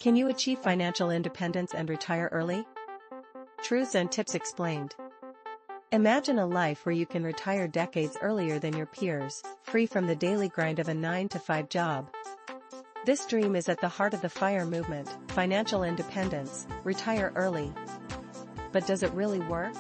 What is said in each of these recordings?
Can you achieve financial independence and retire early? Truths and tips explained. Imagine a life where you can retire decades earlier than your peers, free from the daily grind of a 9-to-5 job. This dream is at the heart of the FIRE movement, financial independence, retire early. But does it really work?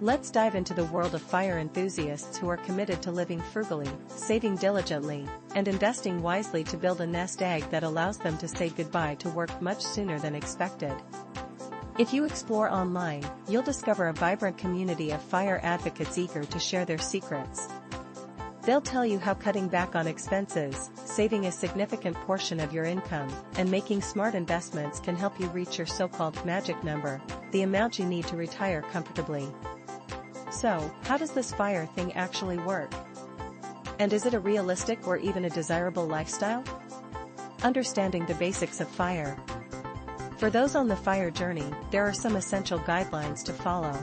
Let's dive into the world of FIRE enthusiasts who are committed to living frugally, saving diligently, and investing wisely to build a nest egg that allows them to say goodbye to work much sooner than expected. If you explore online, you'll discover a vibrant community of FIRE advocates eager to share their secrets. They'll tell you how cutting back on expenses, saving a significant portion of your income, and making smart investments can help you reach your so-called magic number, the amount you need to retire comfortably. So, how does this FIRE thing actually work? And is it a realistic or even a desirable lifestyle? Understanding the basics of FIRE. For those on the FIRE journey, there are some essential guidelines to follow.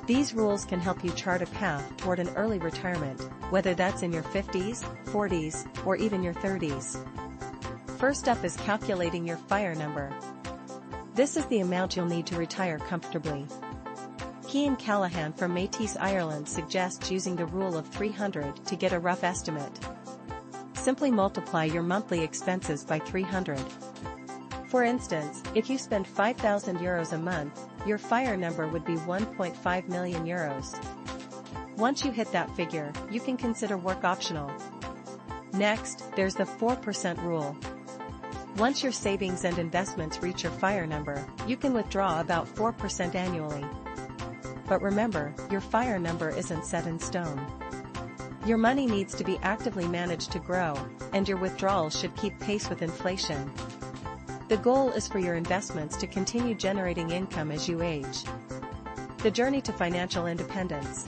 These rules can help you chart a path toward an early retirement, whether that's in your 50s, 40s, or even your 30s. First up is calculating your FIRE number. This is the amount you'll need to retire comfortably. Cian Callahan from Métis Ireland suggests using the rule of 300 to get a rough estimate. Simply multiply your monthly expenses by 300. For instance, if you spend €5,000 a month, your FIRE number would be €1.5 million. Once you hit that figure, you can consider work optional. Next, there's the 4% rule. Once your savings and investments reach your FIRE number, you can withdraw about 4% annually. But remember, your FIRE number isn't set in stone. Your money needs to be actively managed to grow, and your withdrawals should keep pace with inflation. The goal is for your investments to continue generating income as you age. The journey to financial independence.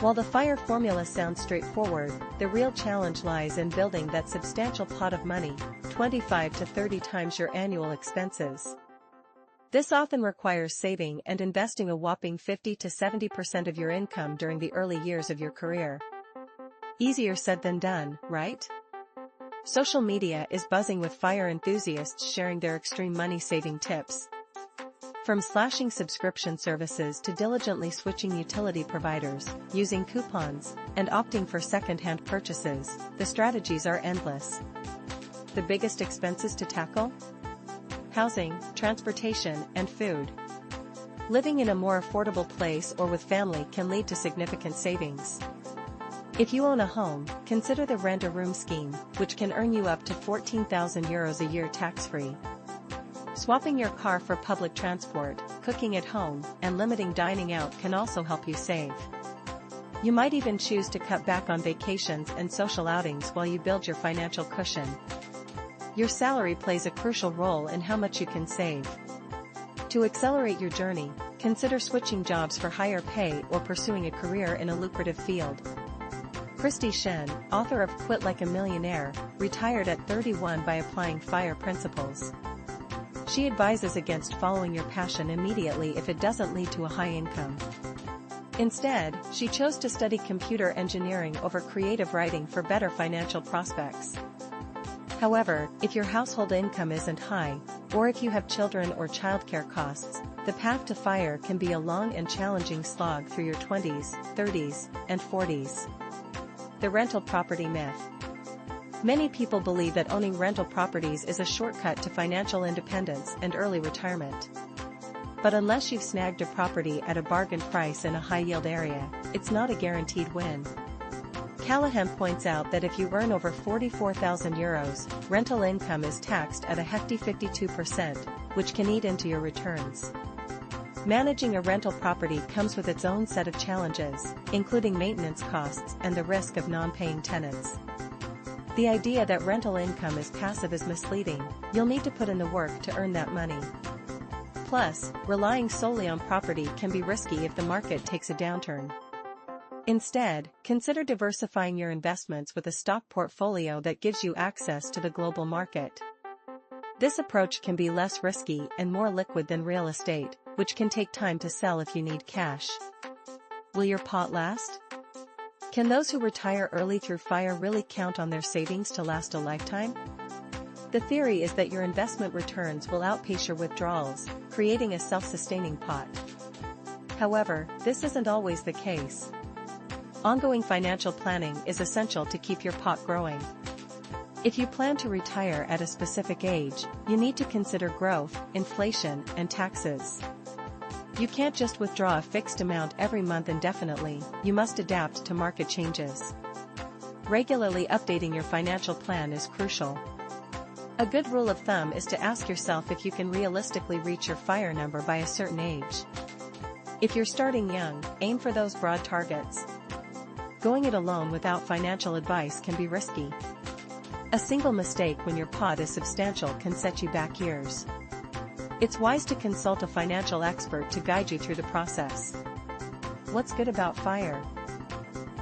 While the FIRE formula sounds straightforward, the real challenge lies in building that substantial pot of money, 25 to 30 times your annual expenses. This often requires saving and investing a whopping 50 to 70% of your income during the early years of your career. Easier said than done, right? Social media is buzzing with FIRE enthusiasts sharing their extreme money-saving tips. From slashing subscription services to diligently switching utility providers, using coupons, and opting for second-hand purchases, the strategies are endless. The biggest expenses to tackle? Housing, transportation, and food. Living in a more affordable place or with family can lead to significant savings. If you own a home, consider the rent-a-room scheme, which can earn you up to €14,000 a year tax-free. Swapping your car for public transport, cooking at home, and limiting dining out can also help you save. You might even choose to cut back on vacations and social outings while you build your financial cushion. Your salary plays a crucial role in how much you can save. To accelerate your journey, consider switching jobs for higher pay or pursuing a career in a lucrative field. Christy Shen, author of Quit Like a Millionaire, retired at 31 by applying FIRE principles. She advises against following your passion immediately if it doesn't lead to a high income. Instead, she chose to study computer engineering over creative writing for better financial prospects. However, if your household income isn't high, or if you have children or childcare costs, the path to FIRE can be a long and challenging slog through your 20s, 30s, and 40s. The rental property myth. Many people believe that owning rental properties is a shortcut to financial independence and early retirement. But unless you've snagged a property at a bargain price in a high-yield area, it's not a guaranteed win. Callahan points out that if you earn over €44,000, rental income is taxed at a hefty 52%, which can eat into your returns. Managing a rental property comes with its own set of challenges, including maintenance costs and the risk of non-paying tenants. The idea that rental income is passive is misleading. You'll need to put in the work to earn that money. Plus, relying solely on property can be risky if the market takes a downturn. Instead, consider diversifying your investments with a stock portfolio that gives you access to the global market. This approach can be less risky and more liquid than real estate, which can take time to sell if you need cash. Will your pot last? Can those who retire early through FIRE really count on their savings to last a lifetime? The theory is that your investment returns will outpace your withdrawals, creating a self-sustaining pot. However, this isn't always the case. Ongoing financial planning is essential to keep your pot growing. If you plan to retire at a specific age, you need to consider growth, inflation, and taxes. You can't just withdraw a fixed amount every month indefinitely, you must adapt to market changes. Regularly updating your financial plan is crucial. A good rule of thumb is to ask yourself if you can realistically reach your FIRE number by a certain age. If you're starting young, aim for those broad targets. Going it alone without financial advice can be risky. A single mistake when your pot is substantial can set you back years. It's wise to consult a financial expert to guide you through the process. What's good about FIRE?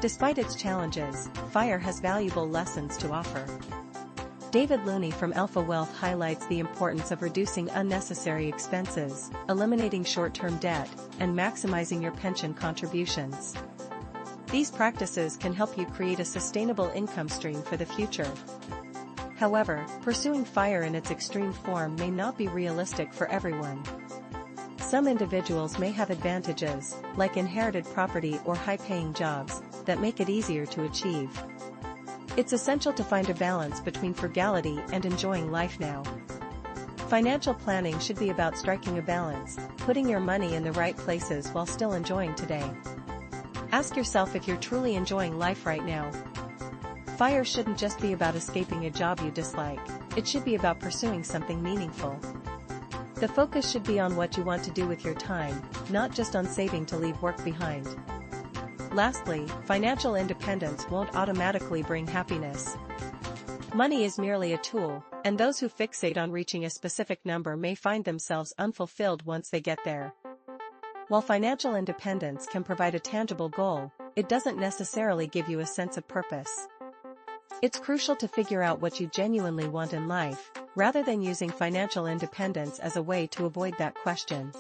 Despite its challenges, FIRE has valuable lessons to offer. David Looney from Alpha Wealth highlights the importance of reducing unnecessary expenses, eliminating short-term debt, and maximizing your pension contributions. These practices can help you create a sustainable income stream for the future. However, pursuing FIRE in its extreme form may not be realistic for everyone. Some individuals may have advantages, like inherited property or high-paying jobs, that make it easier to achieve. It's essential to find a balance between frugality and enjoying life now. Financial planning should be about striking a balance, putting your money in the right places while still enjoying today. Ask yourself if you're truly enjoying life right now. FIRE shouldn't just be about escaping a job you dislike, it should be about pursuing something meaningful. The focus should be on what you want to do with your time, not just on saving to leave work behind. Lastly, financial independence won't automatically bring happiness. Money is merely a tool, and those who fixate on reaching a specific number may find themselves unfulfilled once they get there. While financial independence can provide a tangible goal, it doesn't necessarily give you a sense of purpose. It's crucial to figure out what you genuinely want in life, rather than using financial independence as a way to avoid that question.